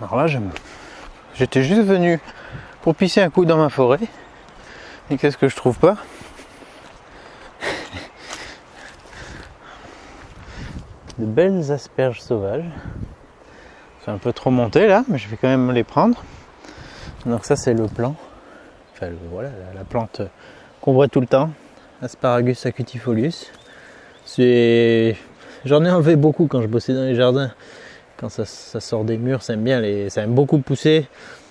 Alors là, j'étais juste venu pour pisser un coup dans ma forêt. Et qu'est-ce que je trouve pas? De belles asperges sauvages. C'est un peu trop monté là, mais je vais quand même les prendre. Donc ça c'est le plant. Enfin voilà, la plante qu'on voit tout le temps. Asparagus acutifolius. J'en ai enlevé beaucoup quand je bossais dans les jardins. Quand ça sort des murs, ça aime beaucoup pousser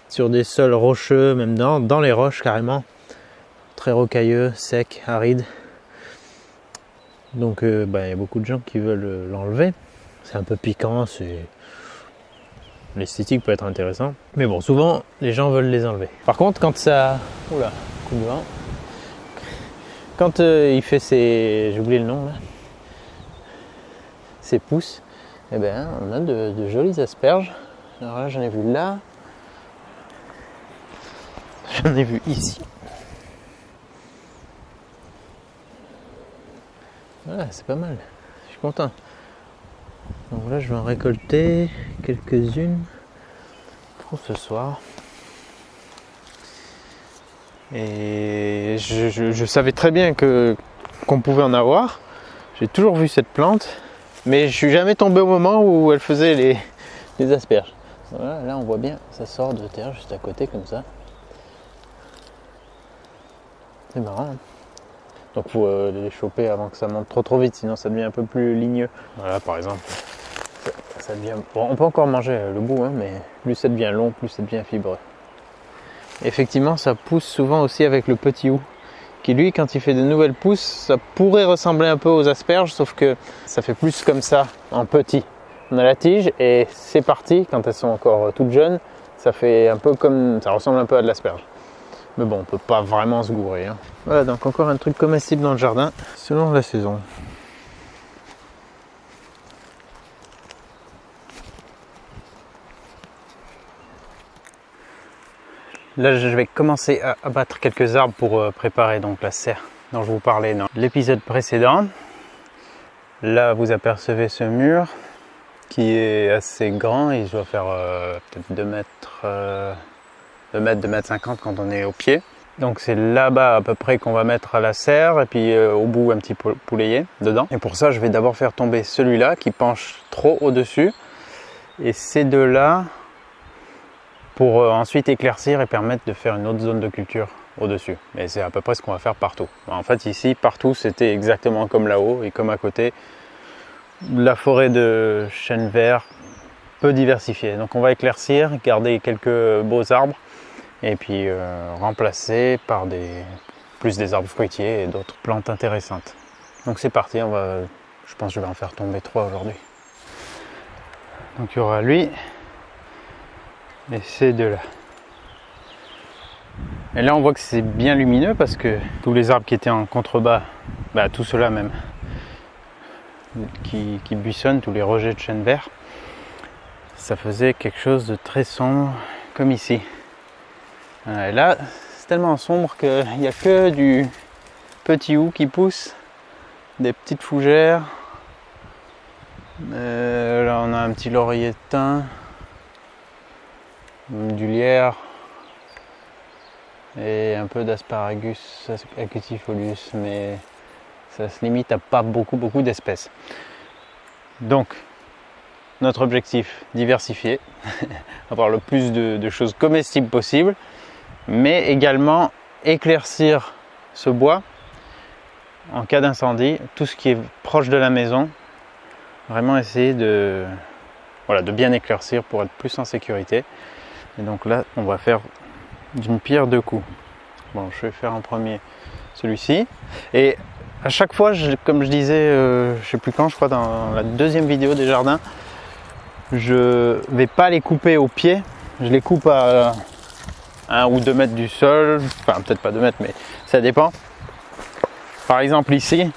sur des sols rocheux, même dans les roches carrément. Très rocailleux, secs, arides. Donc il y a beaucoup de gens qui veulent l'enlever. C'est un peu piquant, l'esthétique peut être intéressant. Mais bon, souvent les gens veulent les enlever. Par contre, quand ça... Oula, coup de vent. Quand il fait j'ai oublié le nom là, ses pousses, eh ben, on a de jolies asperges. Alors là, j'en ai vu là. J'en ai vu ici. Voilà, c'est pas mal. Je suis content. Donc là, je vais en récolter quelques-unes pour ce soir. Et je savais très bien qu'on pouvait en avoir. J'ai toujours vu cette plante, mais je suis jamais tombé au moment où elle faisait les asperges. Voilà, là, on voit bien, ça sort de terre juste à côté comme ça. C'est marrant. Hein. Donc il faut les choper avant que ça monte trop vite, sinon ça devient un peu plus ligneux. Voilà, par exemple, ça devient... Bon, on peut encore manger le bout, hein, mais plus ça devient long, plus ça devient fibreux. Effectivement, ça pousse souvent aussi avec le petit hou, qui lui, quand il fait de nouvelles pousses, ça pourrait ressembler un peu aux asperges, sauf que ça fait plus comme ça, en petit. On a la tige et c'est parti, quand elles sont encore toutes jeunes, ça fait un peu comme... ça ressemble un peu à de l'asperge. Mais bon, on peut pas vraiment se gourer. Hein. Voilà, donc encore un truc comestible dans le jardin, selon la saison. Là, je vais commencer à abattre quelques arbres pour préparer donc la serre dont je vous parlais dans l'épisode précédent. Là, vous apercevez ce mur qui est assez grand. Il doit faire peut-être 2 mètres... 2 mètres 50 quand on est au pied. Donc c'est là-bas à peu près qu'on va mettre la serre et puis au bout un petit poulailler dedans. Et pour ça je vais d'abord faire tomber celui-là qui penche trop au-dessus et ces deux-là pour ensuite éclaircir et permettre de faire une autre zone de culture au-dessus. Et c'est à peu près ce qu'on va faire partout. En fait ici, partout c'était exactement comme là-haut et comme à côté. La forêt de chêne vert peu diversifiée. Donc on va éclaircir, garder quelques beaux arbres et puis remplacer par plus des arbres fruitiers et d'autres plantes intéressantes. Donc c'est parti, je pense que je vais en faire tomber 3 aujourd'hui. Donc il y aura lui et ces deux-là. Et là on voit que c'est bien lumineux parce que tous les arbres qui étaient en contrebas, tout ceux-là même, qui buissonnent, tous les rejets de chêne vert, ça faisait quelque chose de très sombre comme ici. Et là, c'est tellement sombre qu'il n'y a que du petit hou qui pousse, des petites fougères. Là, on a un petit laurier de thym, du lierre et un peu d'asparagus acutifolius, mais ça se limite à pas beaucoup d'espèces. Donc, notre objectif, diversifier, avoir le plus de choses comestibles possible, mais également éclaircir ce bois en cas d'incendie, tout ce qui est proche de la maison, vraiment essayer de bien éclaircir pour être plus en sécurité. Et donc là, on va faire d'une pierre 2 coups. Bon, je vais faire en premier celui-ci. Et à chaque fois, comme je disais, je sais plus quand, je crois dans la 2e vidéo des jardins, je vais pas les couper au pied, je les coupe à 1 ou 2 mètres du sol, enfin peut-être pas 2 mètres, mais ça dépend. Par exemple ici,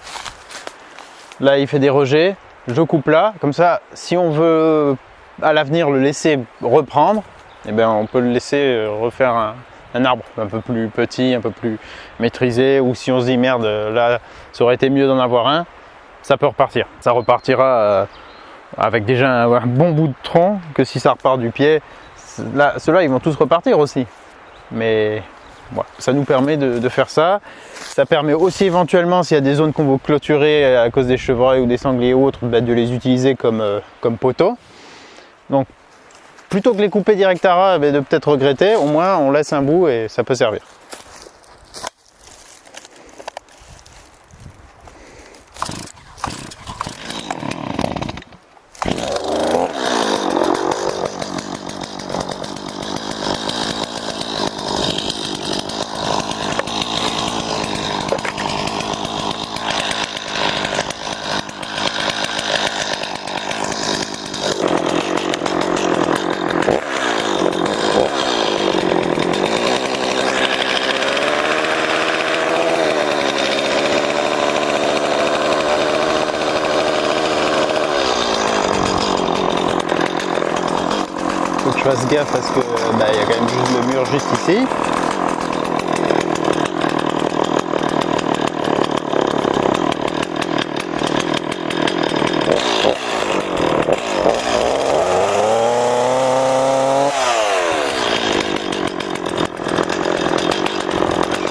là il fait des rejets, je coupe là, comme ça si on veut à l'avenir le laisser reprendre, eh bien, on peut le laisser refaire un arbre un peu plus petit, un peu plus maîtrisé, ou si on se dit merde là ça aurait été mieux d'en avoir un, ça peut repartir. Ça repartira avec déjà un bon bout de tronc, que si ça repart du pied, là, ceux-là, ils vont tous repartir aussi. Mais voilà, ça nous permet de faire ça. Ça permet aussi éventuellement, s'il y a des zones qu'on veut clôturer à cause des chevreuils ou des sangliers ou autres, de les utiliser comme poteaux. Donc, plutôt que les couper direct à ras, de peut-être regretter, au moins on laisse un bout et ça peut servir. Faut que je fasse gaffe parce que y a quand même juste le mur juste ici.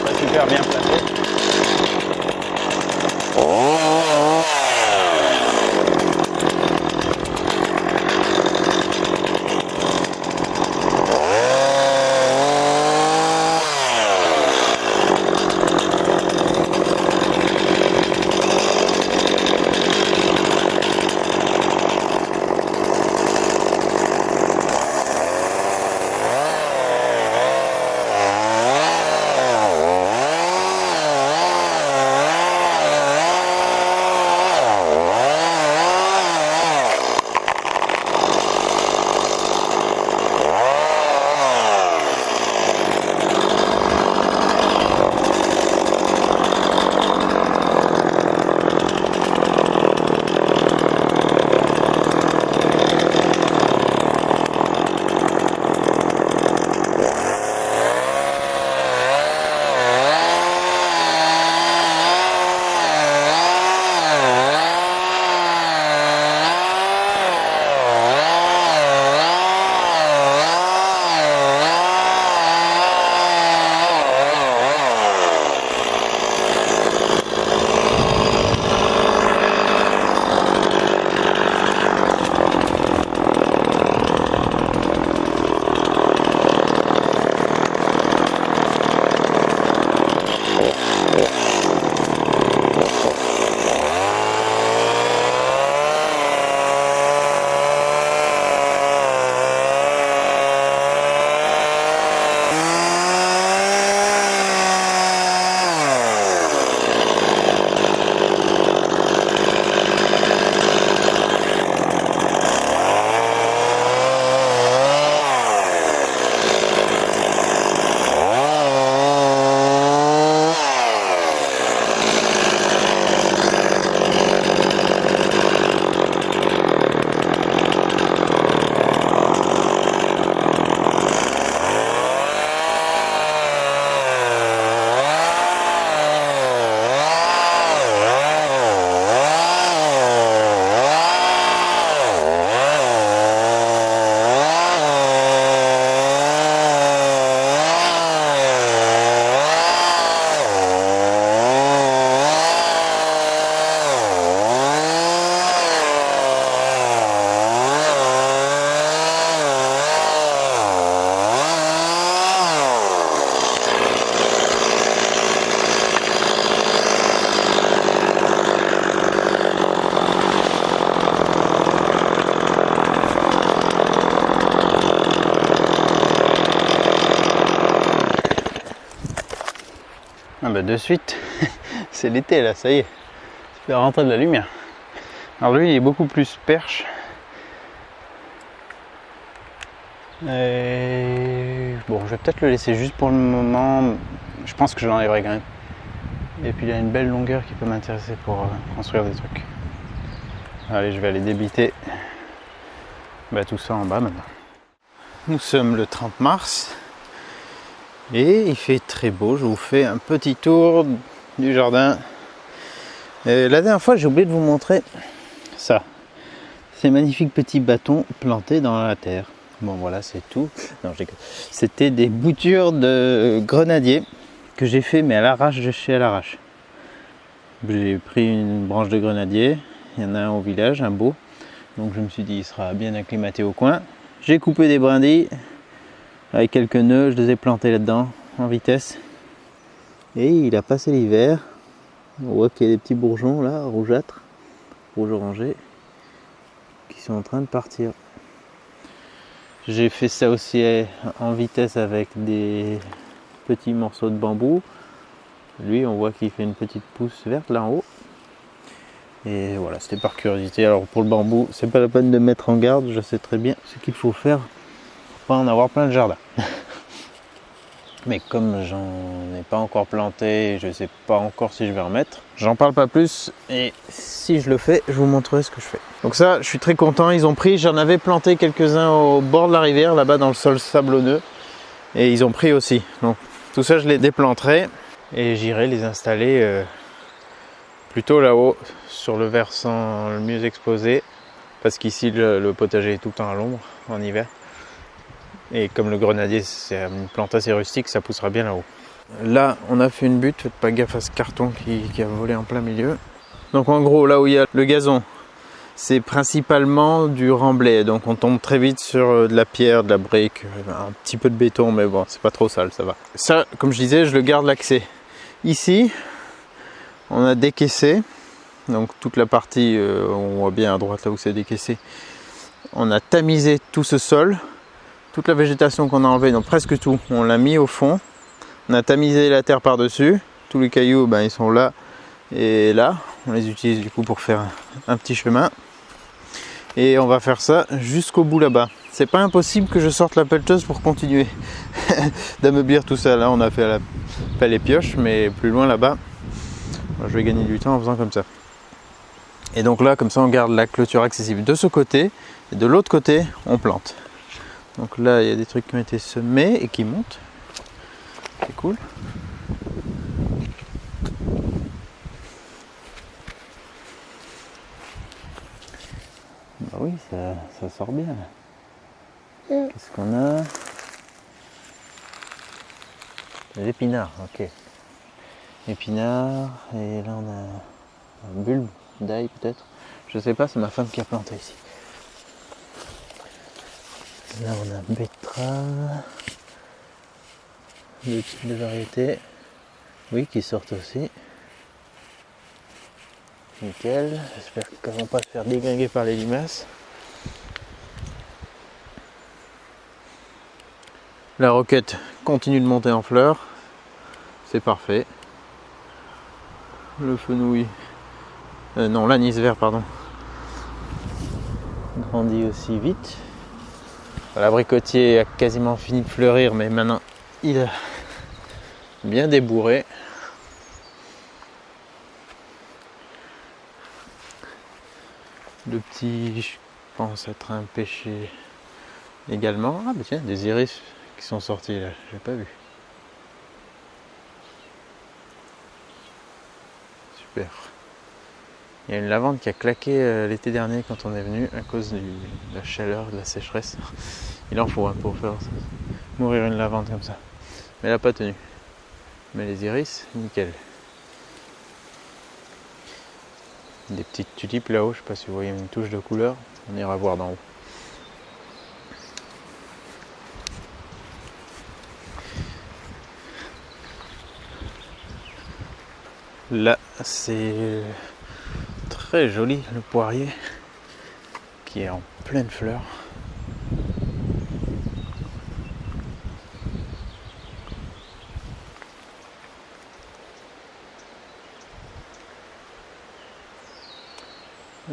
Pas super bien placé. Ah bah de suite, c'est l'été là, ça y est, ça fait rentrer de la lumière. Alors lui il est beaucoup plus perche. Et bon, je vais peut-être le laisser juste pour le moment, je pense que je l'enlèverai quand même. Et puis il a une belle longueur qui peut m'intéresser pour construire des trucs. Allez, je vais aller débiter tout ça en bas maintenant. Nous sommes le 30 mars. Et il fait très beau, je vous fais un petit tour du jardin. Et la dernière fois j'ai oublié de vous montrer ça. Ces magnifiques petits bâtons plantés dans la terre. Bon voilà, c'est tout. Non, c'était des boutures de grenadier que j'ai fait, mais à l'arrache de chez à l'arrache. J'ai pris une branche de grenadier, il y en a un au village, un beau. Donc je me suis dit il sera bien acclimaté au coin. J'ai coupé des brindilles avec quelques nœuds, je les ai plantés là-dedans en vitesse. Et il a passé l'hiver. On voit qu'il y a des petits bourgeons là, rougeâtres, rouge orangé, qui sont en train de partir. J'ai fait ça aussi en vitesse avec des petits morceaux de bambou. Lui, on voit qu'il fait une petite pousse verte là en haut. Et voilà, c'était par curiosité. Alors pour le bambou, c'est pas la peine de mettre en garde, je sais très bien ce qu'il faut faire pour pas en avoir plein le jardin. Mais comme j'en ai pas encore planté et je sais pas encore si je vais en mettre, j'en parle pas plus, et si je le fais, je vous montrerai ce que je fais. Donc ça, je suis très content, ils ont pris, j'en avais planté quelques-uns au bord de la rivière, là-bas dans le sol sablonneux, et ils ont pris aussi. Donc tout ça, je les déplanterai et j'irai les installer plutôt là-haut, sur le versant le mieux exposé, parce qu'ici le potager est tout le temps à l'ombre en hiver. Et comme le grenadier c'est une plante assez rustique, ça poussera bien là-haut. Là on a fait une butte, faites pas gaffe à ce carton qui a volé en plein milieu. Donc en gros là où il y a le gazon, c'est principalement du remblai. Donc on tombe très vite sur de la pierre, de la brique, un petit peu de béton, mais bon c'est pas trop sale, ça va. Ça comme je disais, je le garde l'accès. Ici on a décaissé, donc toute la partie, on voit bien à droite là où c'est décaissé. On a tamisé tout ce sol. Toute la végétation qu'on a enlevée, donc presque tout, on l'a mis au fond. On a tamisé la terre par-dessus. Tous les cailloux, ils sont là et là. On les utilise du coup pour faire un petit chemin. Et on va faire ça jusqu'au bout là-bas. C'est pas impossible que je sorte la pelleteuse pour continuer d'ameublir tout ça. Là, on a fait la pelle et pioche, mais plus loin là-bas, je vais gagner du temps en faisant comme ça. Et donc là, comme ça, on garde la clôture accessible de ce côté. Et de l'autre côté, on plante. Donc là, il y a des trucs qui ont été semés et qui montent. C'est cool. Bah oui, ça sort bien. Qu'est-ce qu'on a? Des épinards, ok. Épinards, et là on a un bulbe d'ail peut-être. Je sais pas, c'est ma femme qui a planté ici. Là on a betterave, deux types de variétés, oui, qui sortent aussi. Nickel, j'espère qu'elles ne vont pas se faire déglinguer par les limaces. La roquette continue de monter en fleurs, c'est parfait. Le fenouil, non, l'anis vert, pardon, grandit aussi vite. L'abricotier a quasiment fini de fleurir, mais maintenant il a bien débourré. Le petit, je pense être un pêcher également. Ah bah tiens, des iris qui sont sortis là, j'ai pas vu. Super. Il y a une lavande qui a claqué l'été dernier quand on est venu à cause de la chaleur, de la sécheresse. Il en faut pour faire mourir une lavande comme ça. Mais elle n'a pas tenu. Mais les iris, nickel. Des petites tulipes là-haut, je ne sais pas si vous voyez une touche de couleur. On ira voir d'en haut. Là, c'est très joli, le poirier qui est en pleine fleur.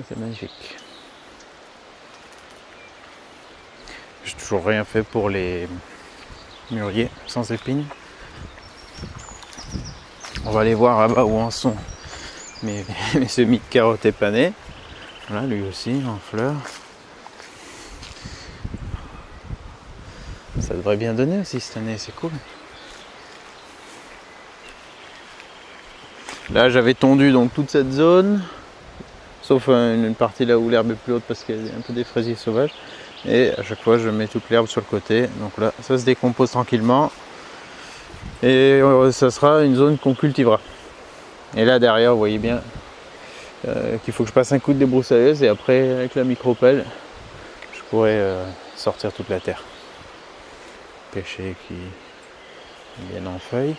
C'est magnifique. J'ai toujours rien fait pour les mûriers sans épines. On va aller voir là-bas où en sont mes semis de carottes épanées. Voilà, lui aussi en fleurs. Ça devrait bien donner aussi cette année, c'est cool. Là j'avais tondu donc toute cette zone, sauf une partie là où l'herbe est plus haute parce qu'il y a un peu des fraisiers sauvages. Et à chaque fois je mets toute l'herbe sur le côté. Donc là ça se décompose tranquillement. Et ça sera une zone qu'on cultivera. Et là derrière vous voyez bien qu'il faut que je passe un coup de débroussailleuse et après avec la micropelle je pourrais sortir toute la terre. Pêcher qui viennent en feuilles.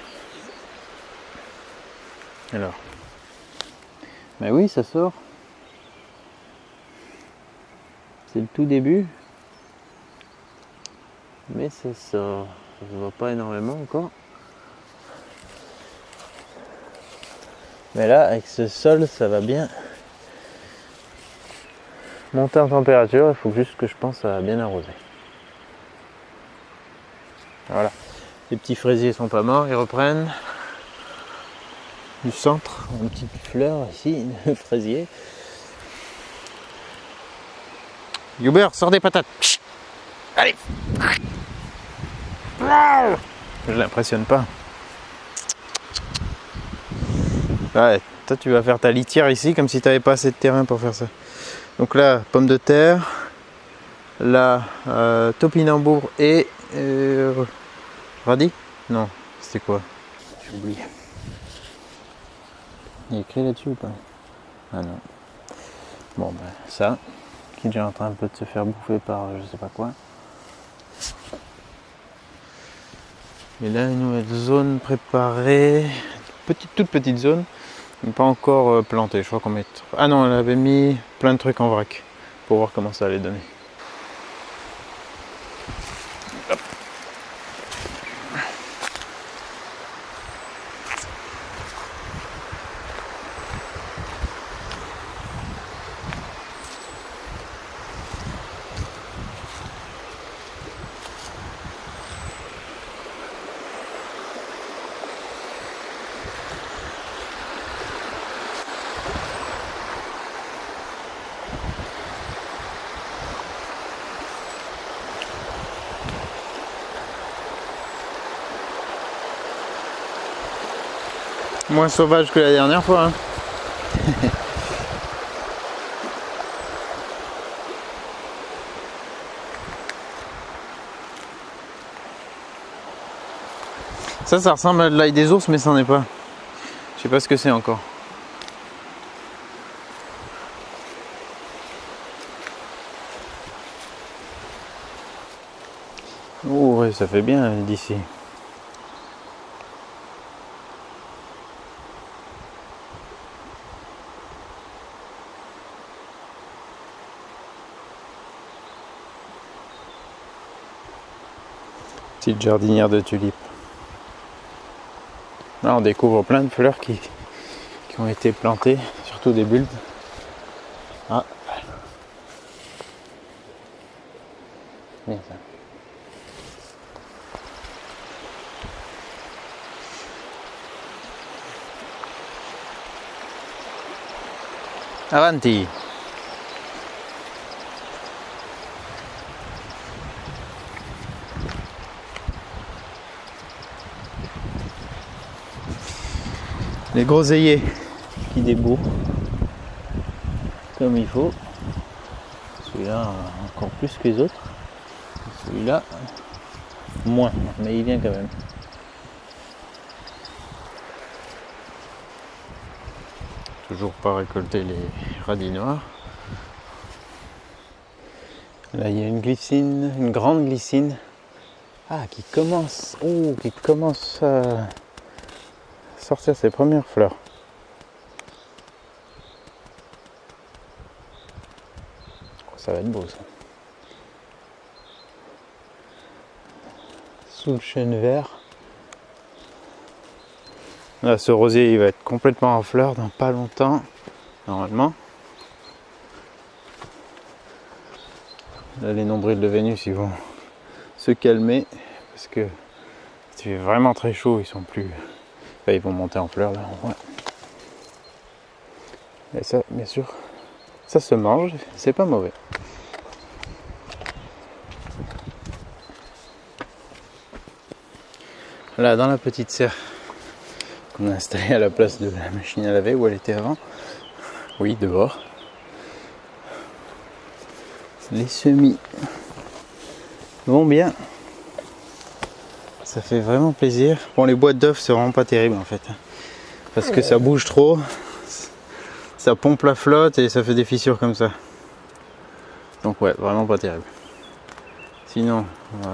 Alors, mais oui ça sort. C'est le tout début. Mais ça sort. Ça se voit pas énormément encore. Mais là, avec ce sol, ça va bien monter en température. Il faut juste que je pense à bien arroser. Voilà. Les petits fraisiers sont pas morts, ils reprennent. Du centre, une petite fleur ici, de fraisier. Hubert, sors des patates. Chut. Allez. Je l'impressionne pas. Ouais, toi tu vas faire ta litière ici comme si tu n'avais pas assez de terrain pour faire ça. Donc là, pommes de terre, là, topinambour et radis. Non, c'était quoi? J'ai oublié. Il est écrit là-dessus ou pas? Ah non. Bon ben ça, qui est déjà en train un peu de se faire bouffer par je sais pas quoi. Et là une nouvelle zone préparée, toute petite zone. Pas encore planté, je crois qu'on met... Ah non, elle avait mis plein de trucs en vrac pour voir comment ça allait donner. Hop. Moins sauvage que la dernière fois. Hein. Ça ressemble à de l'ail des ours, mais ça n'en est pas. Je sais pas ce que c'est encore. Oh ouais, ça fait bien d'ici. Petite jardinière de tulipes. Là on découvre plein de fleurs qui ont été plantées, surtout des bulbes. Ah. Bien ça. Avanti. Les groseilliers qui débourrent comme il faut. Celui-là encore plus que les autres. Celui-là moins, mais il vient quand même. Toujours pas récolter les radis noirs. Là il y a une glycine, une grande glycine. Ah, qui commence à sortir ses premières fleurs. Ça va être beau ça. Sous le chêne vert. Là, ce rosier il va être complètement en fleurs dans pas longtemps, normalement. Là, les nombrils de Vénus ils vont se calmer parce que s'il fait vraiment très chaud, ils sont plus. Enfin, ils vont monter en fleurs là, on voit. Et ça, bien sûr, ça se mange, c'est pas mauvais. Là, dans la petite serre qu'on a installée à la place de la machine à laver où elle était avant, oui, dehors, les semis vont bien. Ça fait vraiment plaisir. Bon, les boîtes d'œufs, c'est vraiment pas terrible en fait. Parce que ça bouge trop. Ça pompe la flotte et ça fait des fissures comme ça. Donc ouais, vraiment pas terrible. Sinon,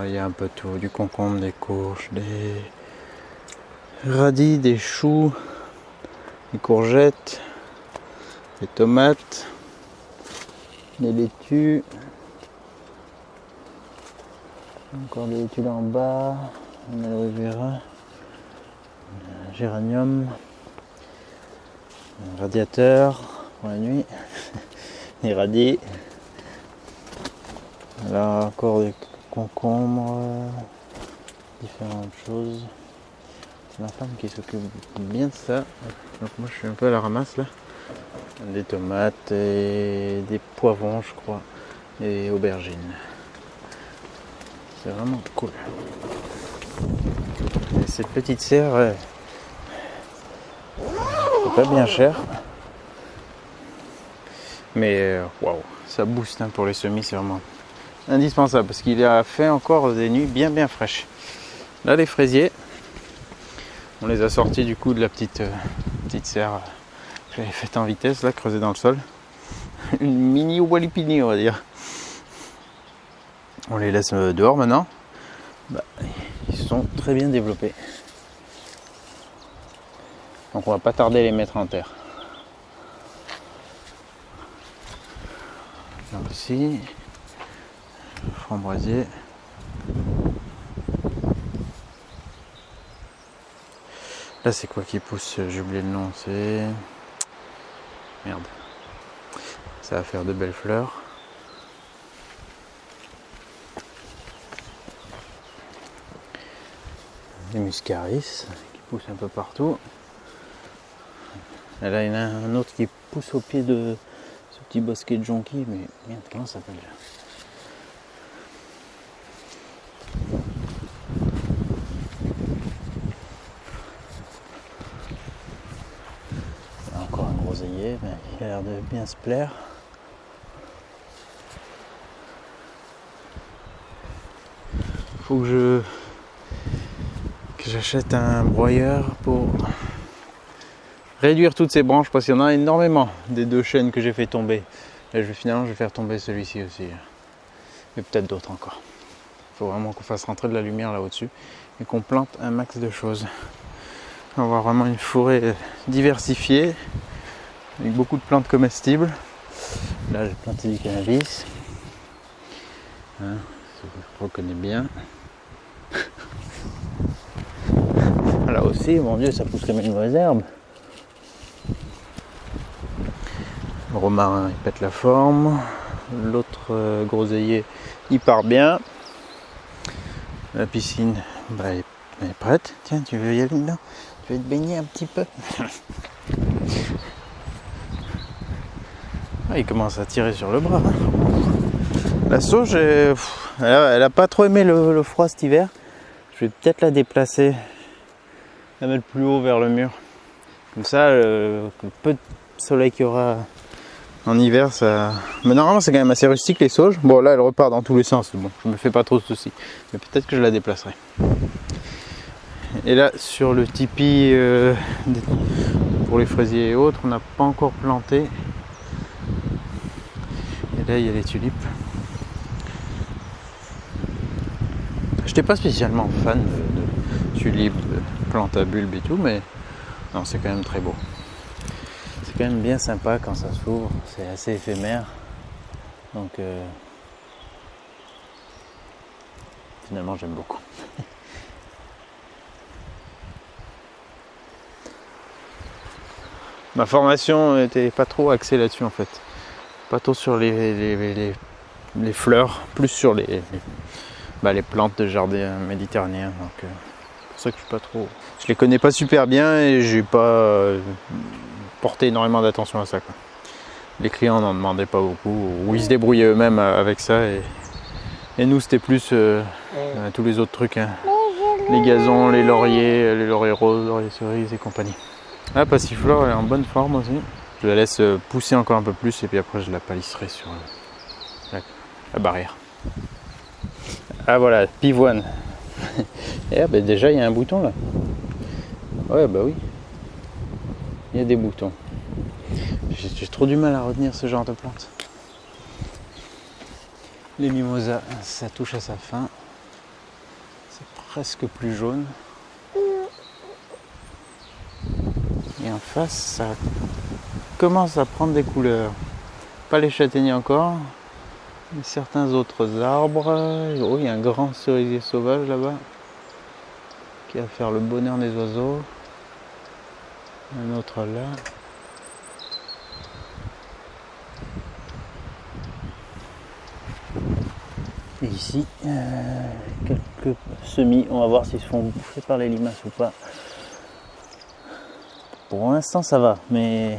il y a un peu tout. Du concombre, des courges, des radis, des choux, des courgettes, des tomates, des laitues. Encore des laitues là en bas. Un aloe vera. Un géranium. Un radiateur pour la nuit. Des radis. Là encore des concombres. Différentes choses. C'est ma femme qui s'occupe bien de ça. Donc moi je suis un peu à la ramasse là. Des tomates et des poivrons je crois. Et aubergines. C'est vraiment cool. Et cette petite serre, c'est pas bien cher. Mais waouh, ça booste pour les semis, c'est vraiment indispensable parce qu'il a fait encore des nuits bien fraîches. Là les fraisiers, on les a sortis du coup de la petite serre que j'avais faite en vitesse, là creusée dans le sol. Une mini walipini on va dire. On les laisse dehors maintenant. Ils sont très bien développés. Donc on va pas tarder à les mettre en terre. Là aussi, framboisier. Là c'est quoi qui pousse? J'ai oublié le nom, c'est... Merde. Ça va faire de belles fleurs. Des muscaris qui poussent un peu partout. Et là il y en a un autre qui pousse au pied de ce petit bosquet de jonquilles, mais merde, comment ça s'appelle là? Encore un groseillier, mais il a l'air de bien se plaire. Faut que j'achète un broyeur pour réduire toutes ces branches parce qu'il y en a énormément des deux chênes que j'ai fait tomber. Et finalement je vais faire tomber celui-ci aussi. Mais peut-être d'autres encore. Il faut vraiment qu'on fasse rentrer de la lumière là au-dessus et qu'on plante un max de choses. On va avoir vraiment une forêt diversifiée avec beaucoup de plantes comestibles. Là j'ai planté du cannabis. Hein, je reconnais bien. Là aussi, mon Dieu, ça pousse comme une mauvaise herbe. Le romarin, il pète la forme. L'autre groseillier, il part bien. La piscine, elle est prête. Tiens, tu veux y aller dedans? Tu veux te baigner un petit peu? Il commence à tirer sur le bras. La sauge, elle a pas trop aimé le froid cet hiver. Je vais peut-être la déplacer, la mettre plus haut vers le mur. Comme ça, le peu de soleil qu'il y aura en hiver, ça... Mais normalement, c'est quand même assez rustique les sauges. Bon, là, elle repart dans tous les sens. Bon, je me fais pas trop de soucis. Mais peut-être que je la déplacerai. Et là, sur le tipi pour les fraisiers et autres, on n'a pas encore planté. Et là, il y a les tulipes. J'étais pas spécialement fan de tulipes, de plantes à bulbes et tout, mais non, c'est quand même très beau. C'est quand même bien sympa quand ça s'ouvre, c'est assez éphémère. Donc finalement j'aime beaucoup. Ma formation n'était pas trop axée là-dessus en fait. Pas trop sur les fleurs, plus sur les plantes de jardin méditerranéen. Donc c'est pour ça que je suis pas trop. Je les connais pas super bien et j'ai pas porté énormément d'attention à ça, quoi. Les clients n'en demandaient pas beaucoup, ou ils se débrouillaient eux-mêmes avec ça et nous c'était plus tous les autres trucs, hein. Les gazons, les lauriers roses, lauriers cerises et compagnie. La passiflore est en bonne forme aussi. Je la laisse pousser encore un peu plus et puis après je la palisserai sur la barrière. Ah voilà, pivoine. Et ah, bah déjà il y a un bouton là. Ouais bah oui. Il y a des boutons. J'ai trop du mal à retenir ce genre de plantes. Les mimosas, ça touche à sa fin. C'est presque plus jaune. Et en face, ça commence à prendre des couleurs. Pas les châtaigniers encore, mais certains autres arbres. Oh, il y a un grand cerisier sauvage là-bas qui va faire le bonheur des oiseaux. Un autre là. Et ici, quelques semis. On va voir s'ils se font bouffer par les limaces ou pas. Pour l'instant, ça va, mais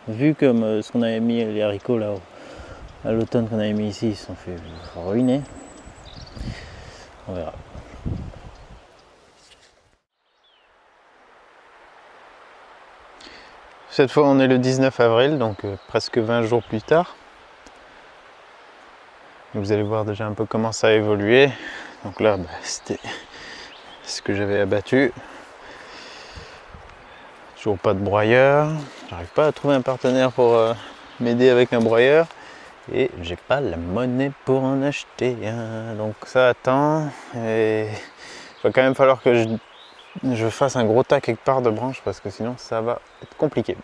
vu comme ce qu'on avait mis, les haricots là à l'automne qu'on avait mis ici, ils se sont fait ruiner. On verra. Cette fois, on est le 19 avril, donc presque 20 jours plus tard. Vous allez voir déjà un peu comment ça a évolué. Donc là, c'était ce que j'avais abattu. Toujours pas de broyeur. J'arrive pas à trouver un partenaire pour m'aider avec un broyeur. Et j'ai pas la monnaie pour en acheter un. Donc ça attend. Et il va quand même falloir que je fasse un gros tas quelque part de branches parce que sinon ça va être compliqué.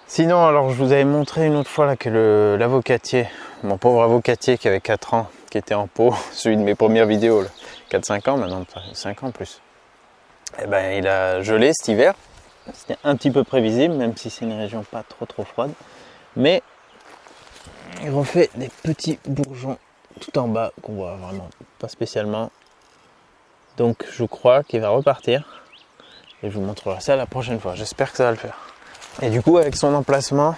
Sinon, alors je vous avais montré une autre fois là que l'avocatier, mon pauvre avocatier qui avait 4 ans, qui était en pot, celui de mes premières vidéos, 4-5 ans maintenant, 5 ans plus. Et ben il a gelé cet hiver. C'était un petit peu prévisible, même si c'est une région pas trop froide. Mais il refait des petits bourgeons tout en bas qu'on voit vraiment pas spécialement. Donc je crois qu'il va repartir. Et je vous montrerai ça la prochaine fois. J'espère que ça va le faire. Et du coup avec son emplacement,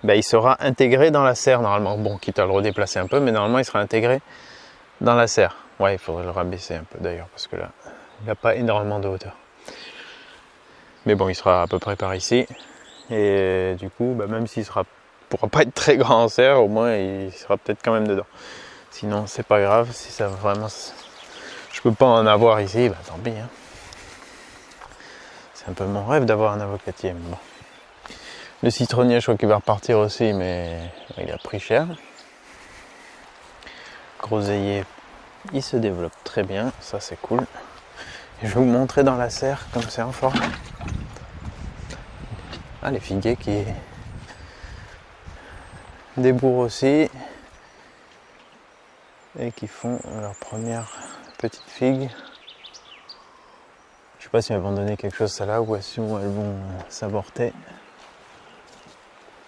il sera intégré dans la serre normalement. Bon, quitte à le redéplacer un peu, mais normalement il sera intégré dans la serre. Ouais, il faudrait le rabaisser un peu d'ailleurs, parce que là, il n'a pas énormément de hauteur. Mais bon, il sera à peu près par ici. Et du coup, même s'il ne pourra pas être très grand en serre, au moins il sera peut-être quand même dedans. Sinon, c'est pas grave. Si ça vraiment, je peux pas en avoir ici, tant pis. Hein. C'est un peu mon rêve d'avoir un avocatier. Bon. Le citronnier, je crois qu'il va repartir aussi, mais il a pris cher. Groseillier, il se développe très bien, ça c'est cool. Et je vais vous montrer dans la serre comme c'est en forme. Ah, les figuiers qui débourrent aussi et qui font leur première petite figue. Je sais pas si elles vont donner quelque chose ça là ou si elles vont s'avorter.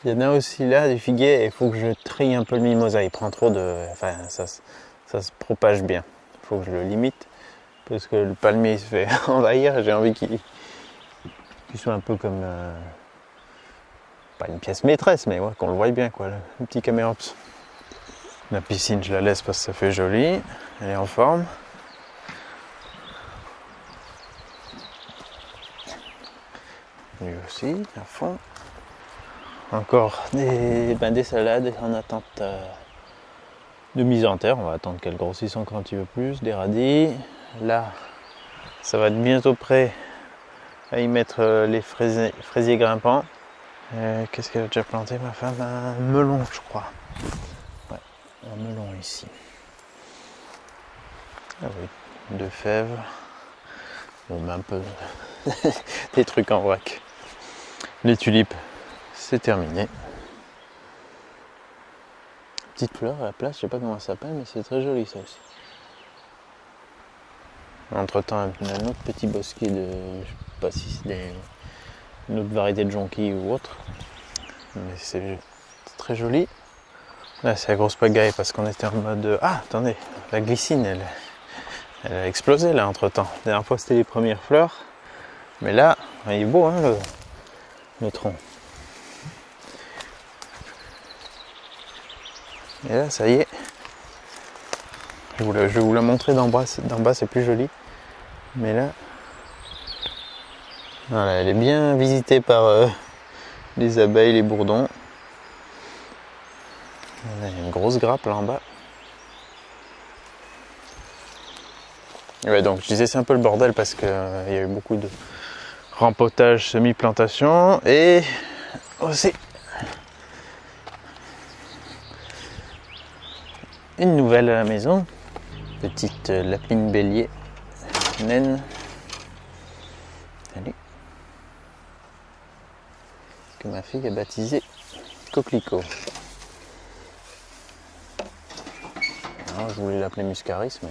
Il y en a aussi là des figuiers et il faut que je trie un peu le mimosa. Il prend trop de. Enfin, ça se propage bien. Il faut que je le limite parce que le palmier il se fait envahir. J'ai envie qu'il soit un peu comme. Pas une pièce maîtresse, mais ouais, qu'on le voie bien, quoi, le petit camérops. La piscine, je la laisse parce que ça fait joli. Elle est en forme. Lui aussi, à fond. Encore des salades en attente de mise en terre. On va attendre qu'elles grossissent encore un petit peu plus. Des radis. Là, ça va être bientôt prêt à y mettre les fraisiers grimpants. Qu'est-ce qu'elle a déjà planté ma femme? Un melon, je crois. Ouais, un melon ici. Ah oui, 2 fèves. Bon, un peu des trucs en vrac. Les tulipes, c'est terminé. Petite fleur à la place, je sais pas comment ça s'appelle, mais c'est très joli ça aussi. Entre temps, un autre petit bosquet de, je sais pas si c'est une autre variété de jonquilles ou autre, mais c'est très joli. Là, c'est la grosse pagaille parce qu'on était en mode. Ah, attendez, la glycine, elle a explosé là entre temps. La dernière fois, c'était les premières fleurs, mais là, il est beau, hein, le tronc. Et là, ça y est. Je vais vous la montrer d'en bas, c'est plus joli. Mais là, voilà, elle est bien visitée par les abeilles, les bourdons. Il y a une grosse grappe là en bas. Ouais, donc je disais c'est un peu le bordel parce qu'il y a eu beaucoup de rempotage, semi-plantation et aussi une nouvelle à la maison, petite lapine bélier naine. Salut. Que ma fille a baptisé Coquelicot. Alors, je voulais l'appeler Muscaris, mais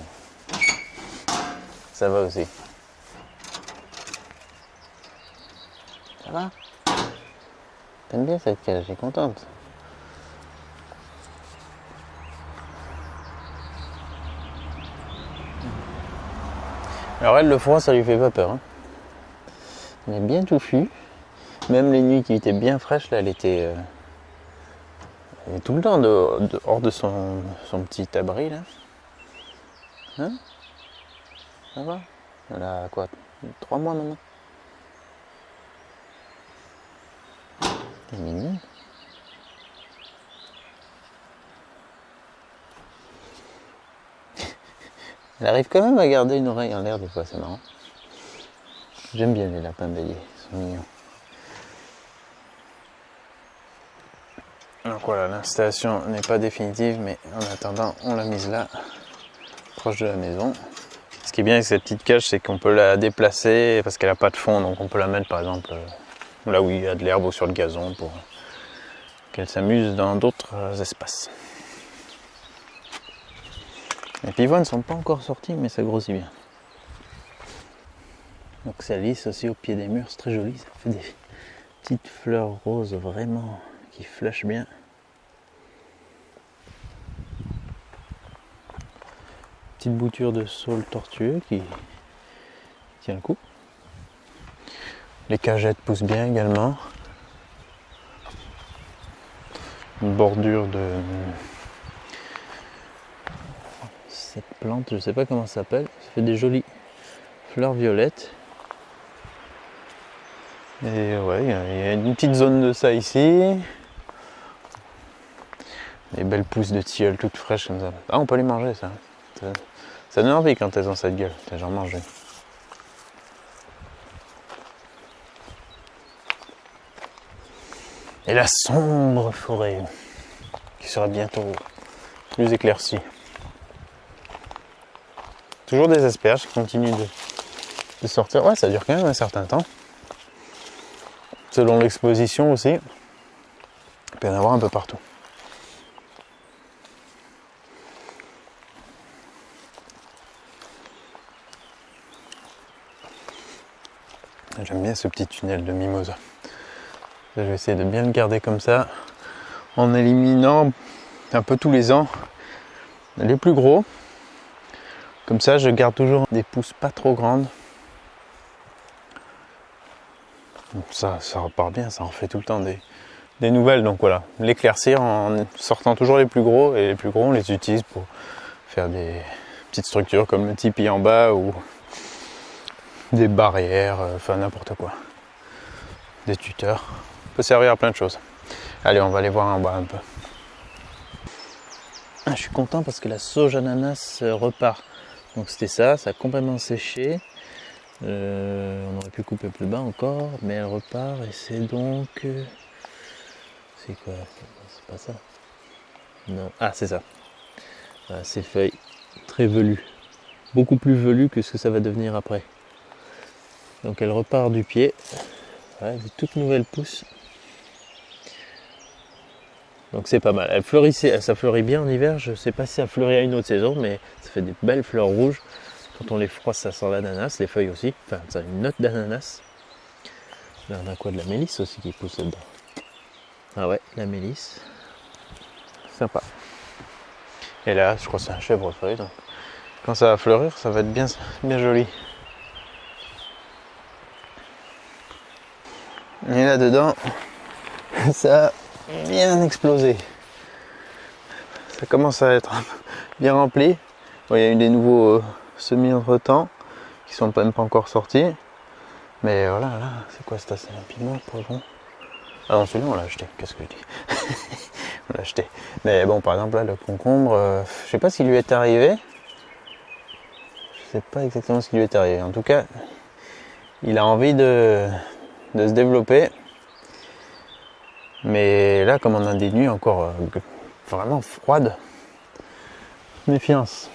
ça va aussi. Ça va? T'aimes bien cette cage, j'ai contente. Alors elle, le froid, ça lui fait pas peur. Hein. Elle est bien touffue. Même les nuits qui étaient bien fraîches, là, elle était tout le temps hors de son petit abri, là. Hein? Ça va? Elle a quoi? 3 mois maintenant? C'est mignon. Elle arrive quand même à garder une oreille en l'air des fois, c'est marrant. J'aime bien les lapins béliers, ils sont mignons. Donc voilà, l'installation n'est pas définitive, mais en attendant, on l'a mise là, proche de la maison. Ce qui est bien avec cette petite cage, c'est qu'on peut la déplacer parce qu'elle n'a pas de fond, donc on peut la mettre par exemple là où il y a de l'herbe ou sur le gazon pour qu'elle s'amuse dans d'autres espaces. Les pivots ne sont pas encore sortis, mais ça grossit bien. Donc ça lisse aussi au pied des murs, c'est très joli, ça fait des petites fleurs roses vraiment qui flashent bien. Petite bouture de saule tortueux qui tient le coup. Les cagettes poussent bien également. Une bordure de cette plante, je ne sais pas comment ça s'appelle, ça fait des jolies fleurs violettes. Et ouais, il y a une petite zone de ça ici. Des belles pousses de tilleul toutes fraîches comme ça. Ah, on peut les manger ça. Ça donne envie quand elles ont cette gueule. J'en mange. Et la sombre forêt qui sera bientôt plus éclaircie. Toujours des asperges qui continuent de sortir. Ouais, ça dure quand même un certain temps. Selon l'exposition aussi. Il peut y en avoir un peu partout. J'aime bien ce petit tunnel de mimosa. Je vais essayer de bien le garder comme ça, en éliminant un peu tous les ans les plus gros. Comme ça, je garde toujours des pousses pas trop grandes. Donc ça repart bien, ça en fait tout le temps des nouvelles. Donc voilà, l'éclaircir en sortant toujours les plus gros. Et les plus gros, on les utilise pour faire des petites structures comme le tipi en bas ou des barrières, enfin n'importe quoi. Des tuteurs. Ça peut servir à plein de choses. Allez, on va aller voir en bas un peu. Je suis content parce que la sauge ananas repart. Donc c'était ça a complètement séché. On aurait pu couper plus bas encore, mais elle repart et c'est donc... c'est quoi? C'est pas ça. Non. Ah, c'est ça. Voilà, ces feuilles très velues. Beaucoup plus velues que ce que ça va devenir après. Donc elle repart du pied. Voilà, des toutes nouvelles pousses. Donc c'est pas mal. Elle fleurissait, ça fleurit bien en hiver. Je sais pas si ça fleurit à une autre saison, mais ça fait des belles fleurs rouges. Quand on les froisse, ça sent l'ananas, les feuilles aussi. Enfin, ça a une note d'ananas. Là, on a quoi? De la mélisse aussi qui pousse dedans. Ah ouais, la mélisse. Sympa. Et là, je crois que c'est un chèvrefeuille. Donc quand ça va fleurir, ça va être bien, bien joli. Et là dedans, ça a bien explosé. Ça commence à être bien rempli. Bon, il y a eu des nouveaux semis entre temps qui sont même pas encore sortis. Mais voilà, là, c'est quoi ça? C'est un piment, poivron. Ah non, celui-là on l'a acheté. Qu'est-ce que je dis? On l'a acheté. Mais bon, par exemple là, le concombre, je sais pas s'il lui est arrivé. sais pas exactement ce qui lui est arrivé. En tout cas, il a envie de se développer. Mais là, comme on a des nuits encore vraiment froides, méfiance.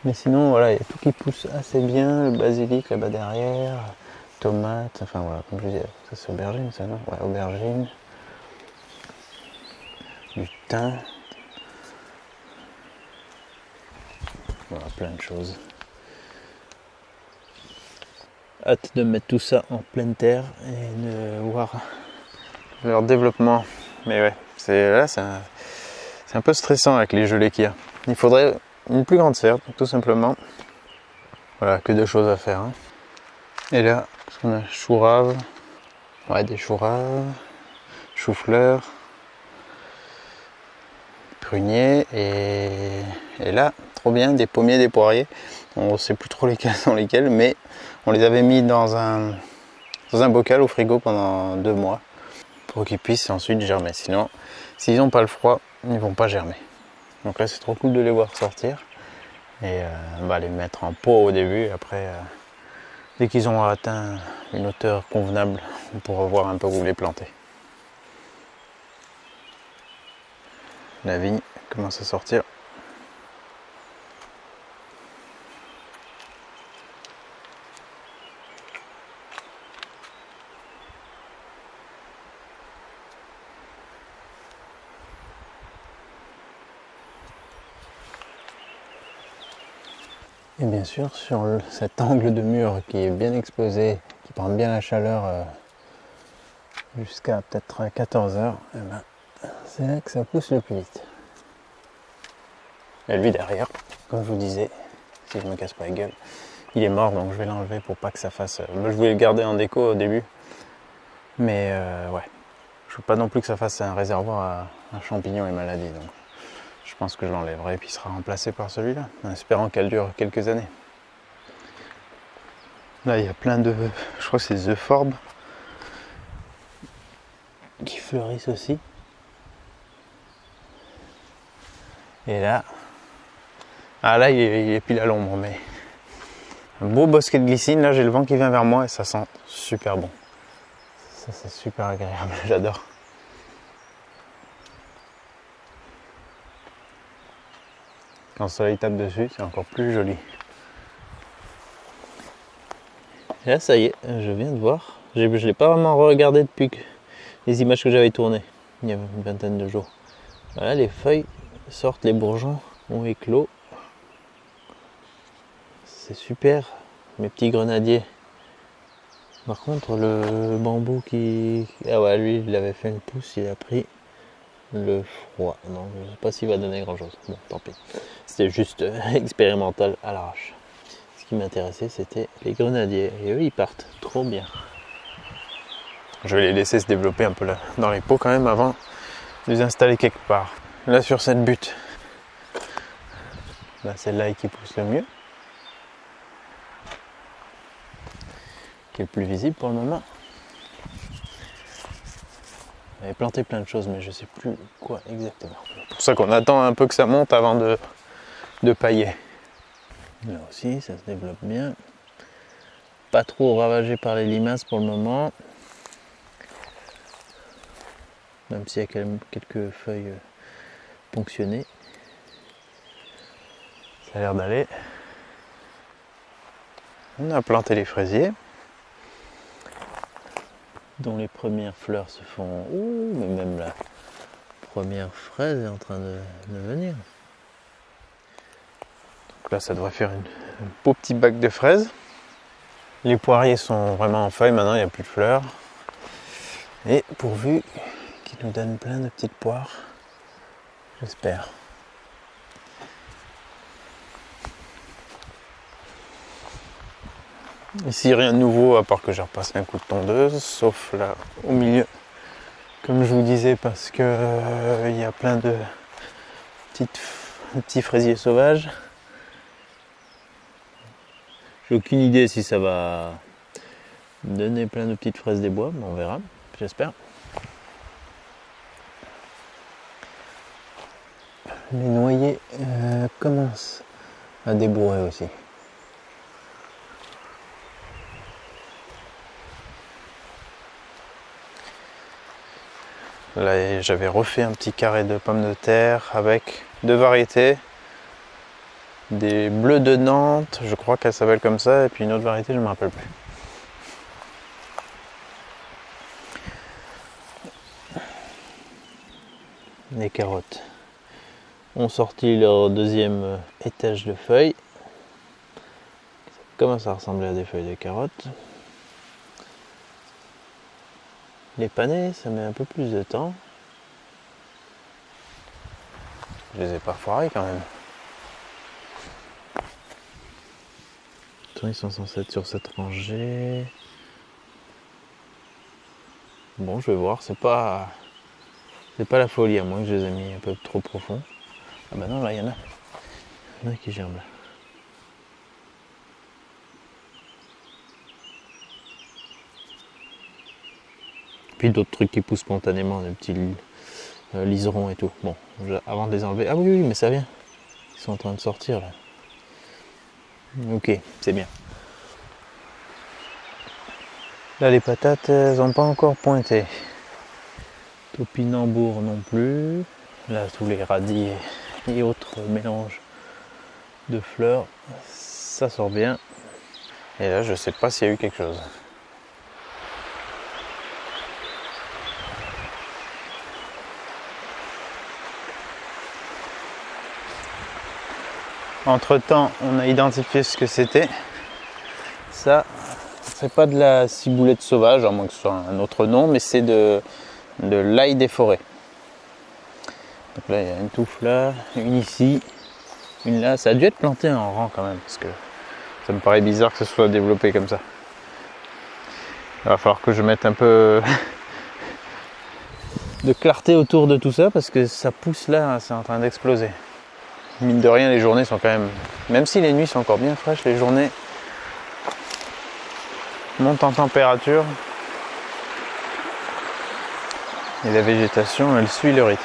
Mais sinon, voilà, il y a tout qui pousse assez bien. Le basilic là-bas derrière, tomates, enfin voilà, comme je disais, ça c'est aubergine, ça non? Ouais, aubergine. Du thym. Voilà, plein de choses. Hâte de mettre tout ça en pleine terre et de voir leur développement. Mais ouais, c'est un peu stressant avec les gelées qu'il y a. Il faudrait une plus grande serre, tout simplement. Voilà, que de choses à faire. Hein. Et là, qu'est-ce qu'on a? Chou rave. Ouais, des choux raves. Chou-fleur. Prunier. Et là, trop bien, des pommiers, des poiriers. On ne sait plus trop lesquels sont lesquels, mais on les avait mis dans un bocal au frigo pendant 2 mois pour qu'ils puissent ensuite germer. Sinon, s'ils n'ont pas le froid, ils ne vont pas germer. Donc là, c'est trop cool de les voir sortir. Et on va les mettre en pot au début. Et après, dès qu'ils ont atteint une hauteur convenable, on pourra voir un peu où les planter. La vigne commence à sortir. Et bien sûr, sur cet angle de mur qui est bien exposé, qui prend bien la chaleur jusqu'à peut-être 14 h, eh ben, c'est là que ça pousse le plus vite. Et lui derrière, comme je vous disais, si je me casse pas la gueule, il est mort, donc je vais l'enlever pour pas que ça fasse... je voulais le garder en déco au début, mais ouais, je veux pas non plus que ça fasse un réservoir à champignons et maladies, donc je pense que je l'enlèverai et puis il sera remplacé par celui-là, en espérant qu'elle dure quelques années. Là, il y a plein de... je crois que c'est The Forb qui fleurissent aussi. Et là... ah là, il est pile à l'ombre, mais... un beau bosquet de glycine. Là, j'ai le vent qui vient vers moi et ça sent super bon. Ça, c'est super agréable. J'adore. Quand le soleil tape dessus, c'est encore plus joli. Et là, ça y est, je viens de voir. Je ne l'ai pas vraiment regardé depuis les images que j'avais tournées, il y a une vingtaine de jours. Voilà, les feuilles sortent, les bourgeons ont éclos. C'est super, mes petits grenadiers. Par contre, le bambou qui... ah ouais, lui, il avait fait une pousse, il a pris le froid. Donc, je ne sais pas s'il va donner grand-chose. Bon, tant pis. C'était juste expérimental à l'arrache. Ce qui m'intéressait, c'était les grenadiers. Et eux, ils partent trop bien. Je vais les laisser se développer un peu là, dans les pots quand même avant de les installer quelque part. Là, sur cette butte, bah, c'est l'ail qui pousse le mieux, qui est le plus visible pour le moment. J'avais planté plein de choses, mais je ne sais plus quoi exactement. C'est pour ça qu'on attend un peu que ça monte avant de pailler. Là aussi, ça se développe bien. Pas trop ravagé par les limaces pour le moment. Même s'il y a quelques feuilles ponctionnées. Ça a l'air d'aller. On a planté les fraisiers, dont les premières fleurs se font... ouh, mais même la première fraise est en train de venir. Donc là, ça devrait faire un beau petit bac de fraises. Les poiriers sont vraiment en feuilles, maintenant il n'y a plus de fleurs. Et pourvu qu'ils nous donnent plein de petites poires, j'espère. Ici, rien de nouveau à part que j'ai repassé un coup de tondeuse, sauf là au milieu, comme je vous disais, parce que il y a plein de petits fraisiers sauvages. J'ai aucune idée si ça va donner plein de petites fraises des bois, mais on verra, j'espère. Les noyers commencent à débourrer aussi. Là, j'avais refait un petit carré de pommes de terre avec 2 variétés. Des bleus de Nantes, je crois qu'elle s'appelle comme ça, et puis une autre variété, je ne me rappelle plus. Les carottes ont sorti leur deuxième étage de feuilles. Ça commence à ressembler à des feuilles de carottes. Les panais, ça met un peu plus de temps. Je les ai pas foirés quand même. Ils sont censés être sur cette rangée. Bon, je vais voir, c'est pas la folie, à moins que je les ai mis un peu trop profond. Ah bah non, là il y en a qui germent là. Puis d'autres trucs qui poussent spontanément, des petits liserons et tout. Bon, avant de les enlever. Ah oui, mais ça vient. Ils sont en train de sortir là. Ok, c'est bien. Là, les patates, elles n'ont pas encore pointé. Topinambour non plus. Là, tous les radis et autres mélanges de fleurs, ça sort bien. Et là, je sais pas s'il y a eu quelque chose. Entre temps, on a identifié ce que c'était. Ça, c'est pas de la ciboulette sauvage, à moins que ce soit un autre nom, mais c'est de l'ail des forêts. Donc là, il y a une touffe là, une ici, une là. Ça a dû être planté en rang quand même, parce que ça me paraît bizarre que ce soit développé comme ça. Il va falloir que je mette un peu de clarté autour de tout ça, parce que ça pousse là, c'est en train d'exploser. Mine de rien, les journées sont quand même si les nuits sont encore bien fraîches, les journées montent en température et la végétation, elle suit le rythme.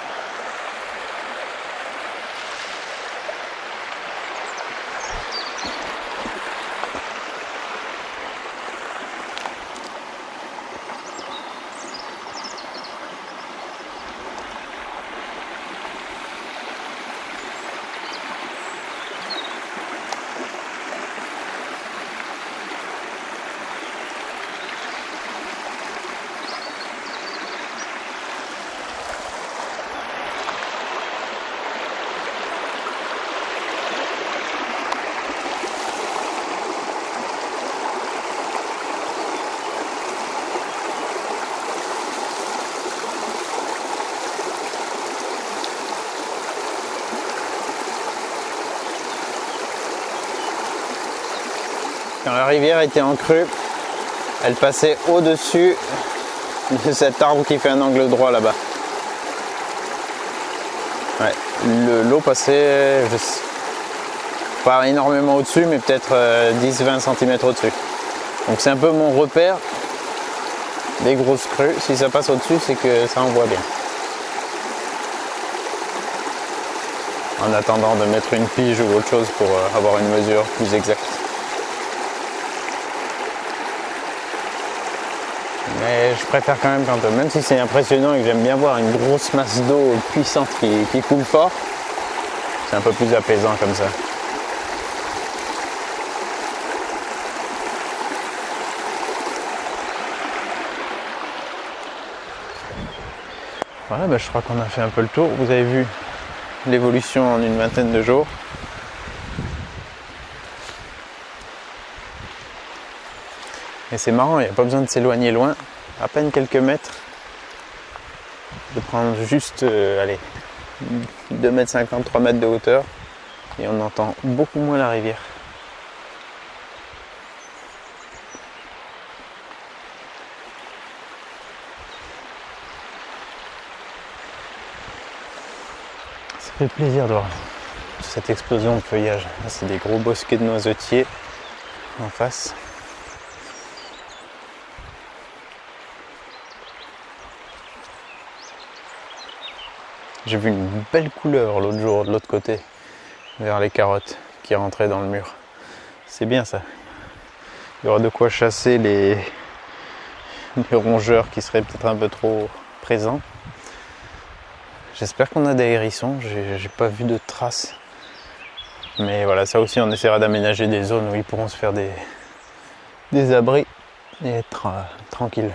Quand la rivière était en crue, elle passait au-dessus de cet arbre qui fait un angle droit là-bas. Ouais, l'eau passait, pas énormément au-dessus, mais peut-être 10-20 cm au-dessus. Donc c'est un peu mon repère des grosses crues. Si ça passe au-dessus, c'est que ça envoie bien. En attendant de mettre une pige ou autre chose pour avoir une mesure plus exacte. Mais je préfère quand même même si c'est impressionnant et que j'aime bien voir une grosse masse d'eau puissante qui coule fort, c'est un peu plus apaisant comme ça. Voilà, je crois qu'on a fait un peu le tour. Vous avez vu l'évolution en une vingtaine de jours. Et c'est marrant, il n'y a pas besoin de s'éloigner loin, à peine quelques mètres, de prendre juste, 2,50 m, 3 mètres de hauteur, et on entend beaucoup moins la rivière. Ça fait plaisir de voir cette explosion de feuillage. Là, c'est des gros bosquets de noisetiers en face. J'ai vu une belle couleur l'autre jour de l'autre côté, vers les carottes qui rentraient dans le mur. C'est bien ça. Il y aura de quoi chasser les rongeurs qui seraient peut-être un peu trop présents. J'espère qu'on a des hérissons, j'ai pas vu de traces. Mais voilà, ça aussi on essaiera d'aménager des zones où ils pourront se faire des abris et être tranquilles.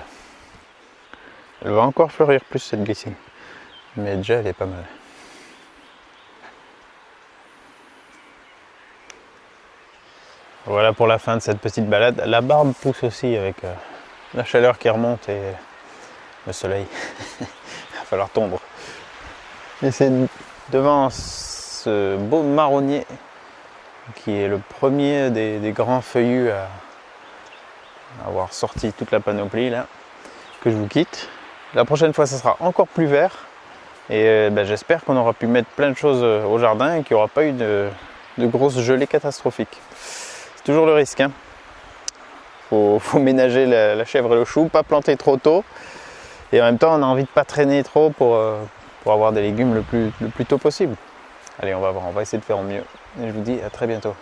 Elle va encore fleurir plus cette glycine, mais déjà elle est pas mal. Voilà pour la fin de cette petite balade. La barbe pousse aussi avec la chaleur qui remonte et le soleil. Il va falloir tondre. Et c'est devant ce beau marronnier qui est le premier des grands feuillus à avoir sorti toute la panoplie là, que je vous quitte. La prochaine fois ça sera encore plus vert et j'espère qu'on aura pu mettre plein de choses au jardin et qu'il n'y aura pas eu de grosses gelées catastrophiques. C'est toujours le risque, hein. Faut ménager la chèvre et le chou, pas planter trop tôt et en même temps on a envie de pas traîner trop pour avoir des légumes le plus tôt possible. Allez, on va voir, on va essayer de faire au mieux et je vous dis à très bientôt.